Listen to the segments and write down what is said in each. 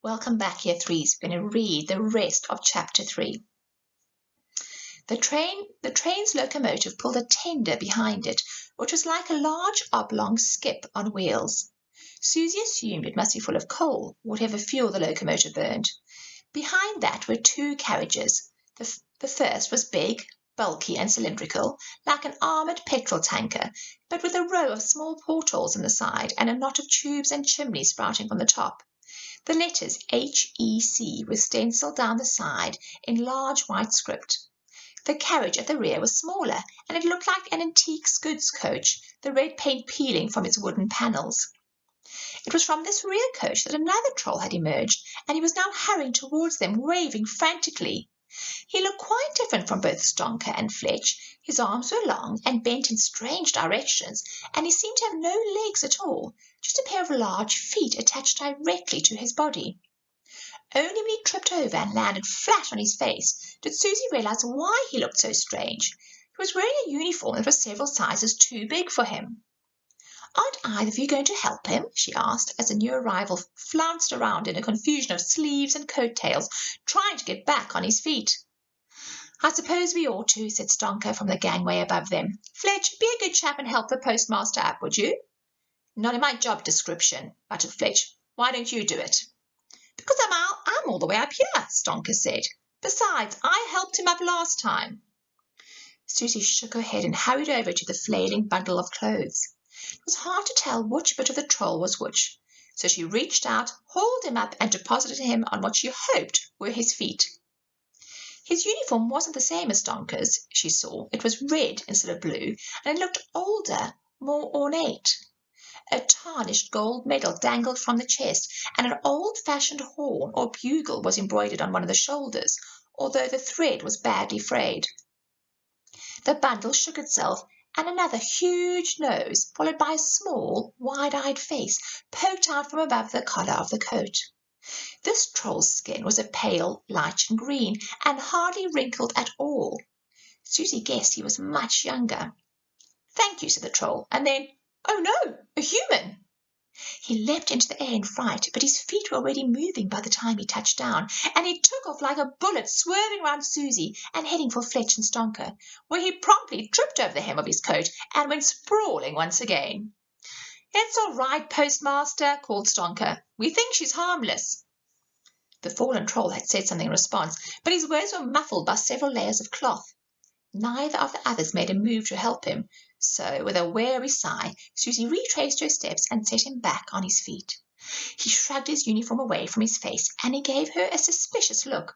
Welcome back, Year 3s. We're going to read the rest of Chapter 3. The train's locomotive pulled a tender behind it, which was like a large oblong skip on wheels. Susie assumed it must be full of coal, whatever fuel the locomotive burned. Behind that were two carriages. The first was big, bulky and cylindrical, like an armoured petrol tanker, but with a row of small portholes in the side and a knot of tubes and chimneys sprouting from the top. The letters HEC were stenciled down the side in large white script. The carriage at the rear was smaller, and it looked like an antique goods coach, the red paint peeling from its wooden panels. It was from this rear coach that another troll had emerged, and he was now hurrying towards them, waving frantically. He looked quite different from both Stonker and Fletch. His arms were long and bent in strange directions, and he seemed to have no legs at all, just a pair of large feet attached directly to his body. Only when he tripped over and landed flat on his face did Susie realize why he looked so strange. He was wearing a uniform that was several sizes too big for him. "Aren't either of you going to help him?" she asked, as the new arrival flounced around in a confusion of sleeves and coat-tails, trying to get back on his feet. "I suppose we ought to," said Stonker from the gangway above them. "Fletch, be a good chap and help the postmaster up, would you?" "Not in my job description," muttered Fletch. "Why don't you do it?" "Because I'm all the way up here," Stonker said. "Besides, I helped him up last time." Susie shook her head and hurried over to the flailing bundle of clothes. It was hard to tell which bit of the troll was which, so she reached out, hauled him up, and deposited him on what she hoped were his feet. His uniform wasn't the same as Stonker's, she saw. It was red instead of blue, and it looked older, more ornate. A tarnished gold medal dangled from the chest, and an old-fashioned horn or bugle was embroidered on one of the shoulders, although the thread was badly frayed. The bundle shook itself, and another huge nose, followed by a small, wide-eyed face, poked out from above the collar of the coat. This troll's skin was a pale lichen green, and hardly wrinkled at all. Susie guessed he was much younger. "Thank you," said the troll, and then, "Oh no, a human!" He leapt into the air in fright, but his feet were already moving by the time he touched down, and he took off like a bullet, swerving round Susie and heading for Fletch and Stonker, where he promptly tripped over the hem of his coat and went sprawling once again. "It's all right, postmaster," called Stonker. "We think she's harmless." The fallen troll had said something in response, but his words were muffled by several layers of cloth. Neither of the others made a move to help him, so with a weary sigh Susie retraced her steps and set him back on his feet. He shrugged his uniform away from his face, and he gave her a suspicious look.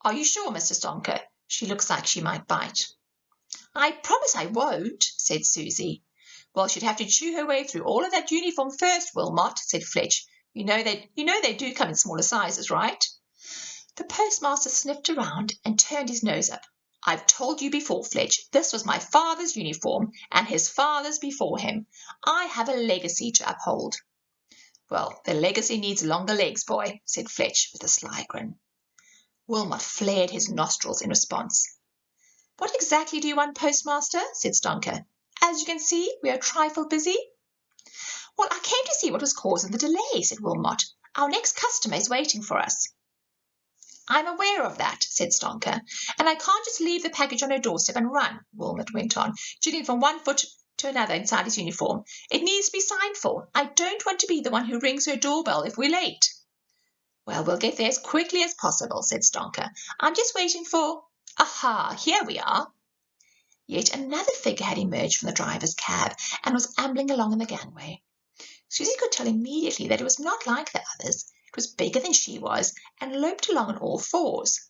"Are you sure, Mr. Stonker? She looks like she might bite." "I promise I won't," said Susie. "Well, she'd have to chew her way through all of that uniform first, Wilmot," said Fletch. You know they do come in smaller sizes, right?" The postmaster sniffed around and turned his nose up. "I've told you before, Fletch, this was my father's uniform, and his father's before him. I have a legacy to uphold." "Well, the legacy needs longer legs, boy," said Fletch with a sly grin. Wilmot flared his nostrils in response. "What exactly do you want, postmaster?" said Stonker. "As you can see, we are a trifle busy." "Well, I came to see what was causing the delay," said Wilmot. "Our next customer is waiting for us." "I'm aware of that," said Stonker, "and I can't just leave the package on her doorstep and run," Wilmot went on, jiggling from one foot to another inside his uniform. "It needs to be signed for. I don't want to be the one who rings her doorbell if we're late." "Well, we'll get there as quickly as possible," said Stonker. "I'm just waiting for— Aha, here we are." Yet another figure had emerged from the driver's cab and was ambling along in the gangway. Susie could tell immediately that it was not like the others. It was bigger than she was, and loped along on all fours.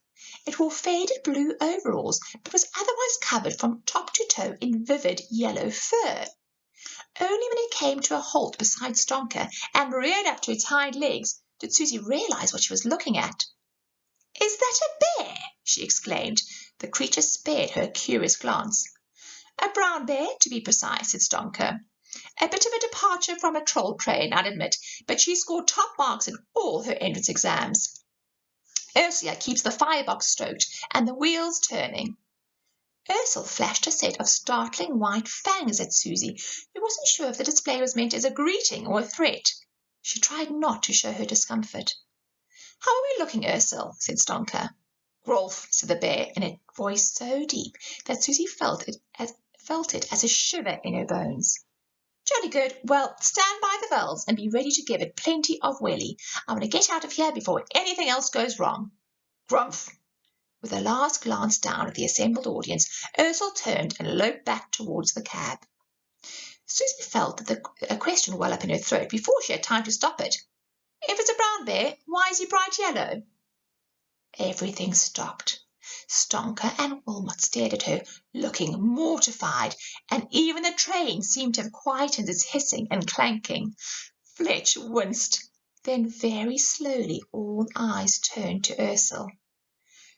It wore faded blue overalls, but was otherwise covered from top to toe in vivid yellow fur. Only when it came to a halt beside Stonker and reared up to its hind legs did Susie realize what she was looking at. "Is that a bear?" she exclaimed. The creature spared her a curious glance. "A brown bear, to be precise," said Stonker. "A bit of a departure from a troll train, I'll admit, but she scored top marks in all her entrance exams. Ursula keeps the firebox stoked and the wheels turning." Ursula flashed a set of startling white fangs at Susie, who wasn't sure if the display was meant as a greeting or a threat. She tried not to show her discomfort. How are we looking, Ursel? Said Stonker. Grolf, said the bear, in a voice so deep that Susie felt it as a shiver in her bones. Jolly good. Well, stand by the valves and be ready to give it plenty of welly. I want to get out of here before anything else goes wrong. Grumph. With a last glance down at the assembled audience, Ursel turned and loped back towards the cab. Susie felt that a question well up in her throat before she had time to stop it. If it's a brown bear, why is he bright yellow? Everything stopped. Stonker and Wilmot stared at her, looking mortified, and even the train seemed to have quietened its hissing and clanking. Fletch winced. Then very slowly all eyes turned to Ursel.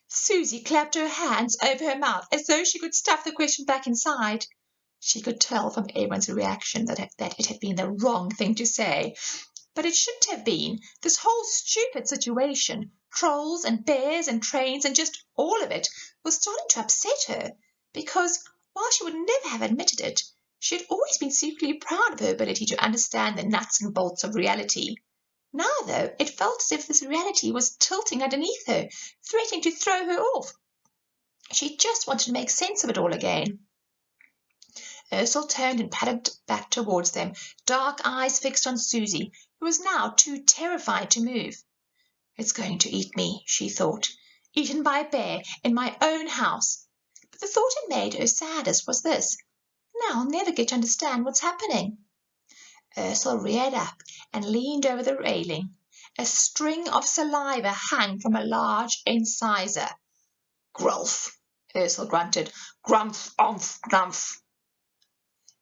Susie clapped her hands over her mouth as though she could stuff the question back inside. She could tell from everyone's reaction that it had been the wrong thing to say. But it shouldn't have been. This whole stupid situation, trolls and bears and trains and just all of it, was starting to upset her, because, while she would never have admitted it, she had always been secretly proud of her ability to understand the nuts and bolts of reality. Now, though, it felt as if this reality was tilting underneath her, threatening to throw her off. She just wanted to make sense of it all again. Ursel turned and padded back towards them, dark eyes fixed on Susie, who was now too terrified to move. It's going to eat me, she thought, eaten by a bear in my own house. But the thought it made her saddest was this: now I'll never get to understand what's happening. Ursel reared up and leaned over the railing. A string of saliva hung from a large incisor. Grulf, Ursel grunted. Grumph, umph, grumph.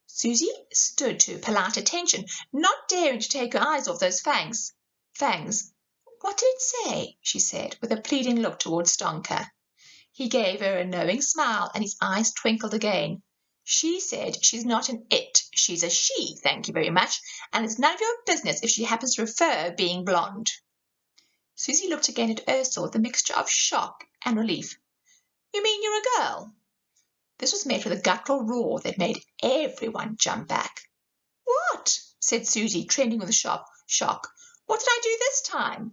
Susie stood to polite attention, not daring to take her eyes off those fangs. Fangs. What did it say? She said, with a pleading look towards Stonker. He gave her a knowing smile, and his eyes twinkled again. She said she's not an it, she's a she, thank you very much, and it's none of your business if she happens to prefer being blonde. Susie looked again at Ursel with a mixture of shock and relief. You mean you're a girl? This was met with a guttural roar that made everyone jump back. What? Said Susie, trembling with shock. What did I do this time?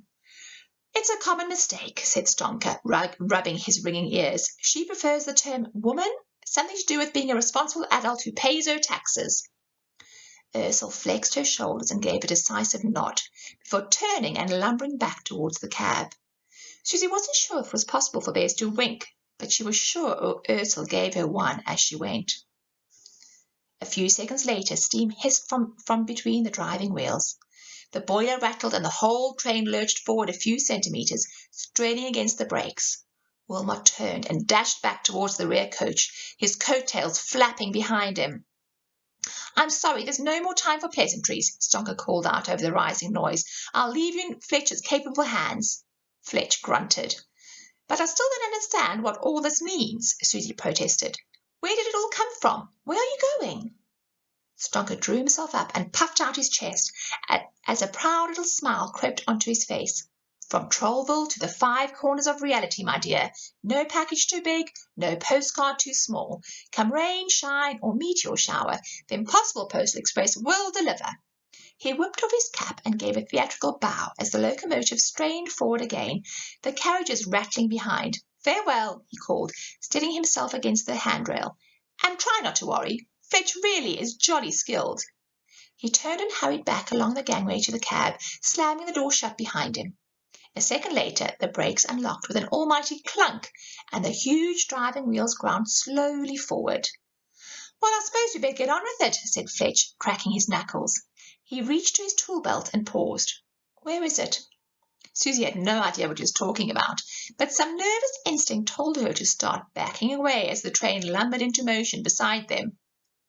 It's a common mistake, said Stonker, rubbing his ringing ears. She prefers the term woman, something to do with being a responsible adult who pays her taxes. Ursel flexed her shoulders and gave a decisive nod, before turning and lumbering back towards the cab. Susie wasn't sure if it was possible for bears to wink, but she was sure Ursel gave her one as she went. A few seconds later, steam hissed from between the driving wheels. The boiler rattled and the whole train lurched forward a few centimetres, straining against the brakes. Wilmot turned and dashed back towards the rear coach, his coat-tails flapping behind him. I'm sorry, there's no more time for pleasantries, Stonker called out over the rising noise. I'll leave you in Fletcher's capable hands. Fletch grunted. But I still don't understand what all this means, Susie protested. Where did it all come from? Where are you going? Stonker drew himself up and puffed out his chest as a proud little smile crept onto his face. From Trollville to the 5 corners of reality, my dear. No package too big, no postcard too small. Come rain, shine, or meteor shower, the Impossible Postal Express will deliver. He whipped off his cap and gave a theatrical bow as the locomotive strained forward again, the carriages rattling behind. Farewell, he called, steadying himself against the handrail. And try not to worry. Fletch really is jolly skilled. He turned and hurried back along the gangway to the cab, slamming the door shut behind him. A second later, the brakes unlocked with an almighty clunk, and the huge driving wheels ground slowly forward. Well, I suppose we better get on with it, said Fletch, cracking his knuckles. He reached to his tool belt and paused. Where is it? Susie had no idea what he was talking about, but some nervous instinct told her to start backing away as the train lumbered into motion beside them.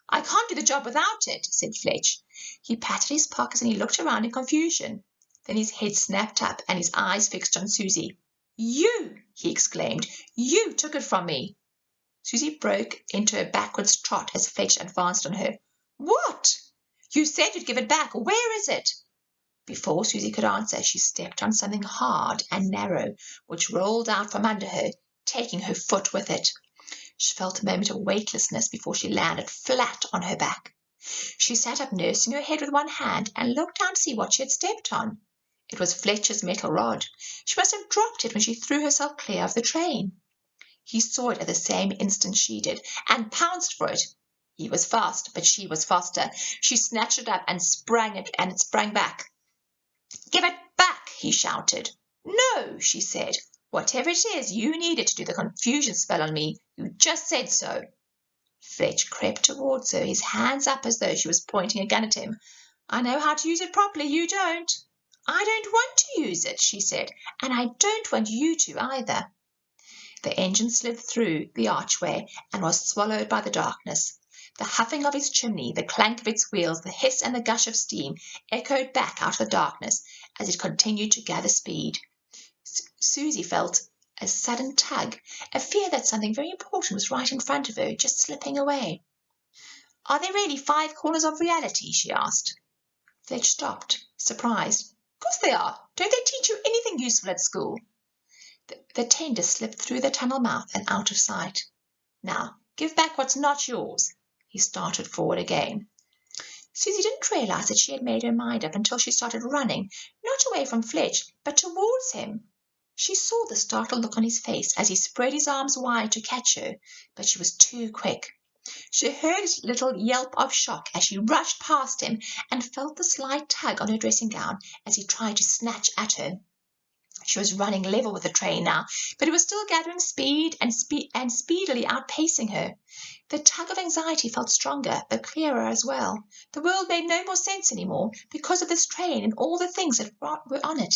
I can't do the job without it, said Fletch. He patted his pockets and he looked around in confusion. Then his head snapped up and his eyes fixed on Susie. You, he exclaimed, you took it from me. Susie broke into a backwards trot as Fletch advanced on her. What? You said you'd give it back. Where is it? Before Susie could answer, she stepped on something hard and narrow, which rolled out from under her, taking her foot with it. She felt a moment of weightlessness before she landed flat on her back. She sat up, nursing her head with one hand, and looked down to see what she had stepped on. It was Fletcher's metal rod. She must have dropped it when she threw herself clear of the train. He saw it at the same instant she did, and pounced for it. He was fast, but she was faster. She snatched it up and it sprang back. "Give it back!" he shouted. "No," she said. "Whatever it is, you need it to do the confusion spell on me. You just said so." Fletch crept towards her, his hands up as though she was pointing a gun at him. "I know how to use it properly. You don't." "I don't want to use it," she said, "and I don't want you to either." The engine slid through the archway and was swallowed by the darkness. The huffing of its chimney, the clank of its wheels, the hiss and the gush of steam echoed back out of the darkness as it continued to gather speed. Susie felt a sudden tug, a fear that something very important was right in front of her, just slipping away. "Are there really 5 corners of reality?" she asked. Fletch stopped, surprised. "Of course they are. Don't they teach you anything useful at school?" The tender slipped through the tunnel mouth and out of sight. "Now, give back what's not yours." He started forward again. Susie didn't realize that she had made her mind up until she started running, not away from Fletch, but towards him. She saw the startled look on his face as he spread his arms wide to catch her, but she was too quick. She heard his little yelp of shock as she rushed past him and felt the slight tug on her dressing gown as he tried to snatch at her. She was running level with the train now, but it was still gathering speed and speedily outpacing her. The tug of anxiety felt stronger, but clearer as well. The world made no more sense any more because of this train and all the things that were on it.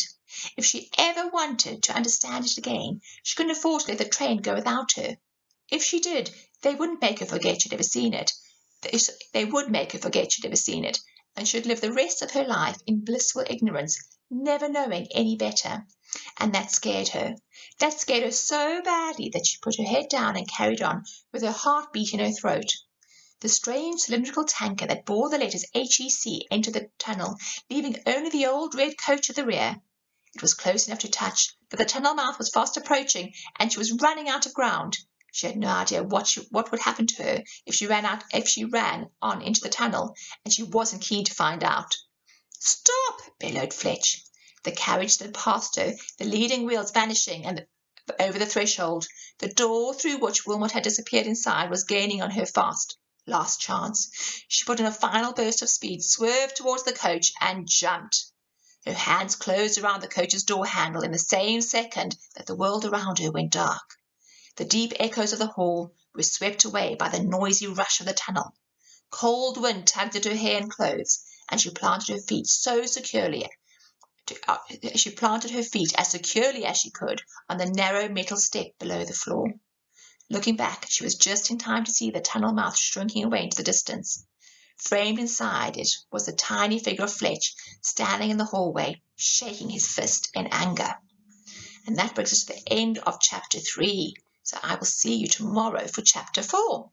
If she ever wanted to understand it again, she couldn't afford to let the train go without her. If she did, they wouldn't make her forget she'd ever seen it. They would make her forget she'd ever seen it, and she'd live the rest of her life in blissful ignorance, never knowing any better. And that scared her. That scared her so badly that she put her head down and carried on, with her heart beat in her throat. The strange cylindrical tanker that bore the letters HEC entered the tunnel, leaving only the old red coach at the rear. It was close enough to touch, but the tunnel mouth was fast approaching, and she was running out of ground. She had no idea what would happen to her if she ran on into the tunnel, and she wasn't keen to find out. "Stop!" bellowed Fletch. The carriage slid past her, the leading wheels vanishing over the threshold. The door through which Wilmot had disappeared inside was gaining on her fast. Last chance. She put in a final burst of speed, swerved towards the coach, and jumped. Her hands closed around the coach's door handle in the same second that the world around her went dark. The deep echoes of the hall were swept away by the noisy rush of the tunnel. Cold wind tugged at her hair and clothes, and she planted her feet as securely as she could on the narrow metal step below the floor. Looking back, she was just in time to see the tunnel mouth shrinking away into the distance. Framed inside it was the tiny figure of Fletch standing in the hallway, shaking his fist in anger. And that brings us to the end of chapter 3. So I will see you tomorrow for chapter 4.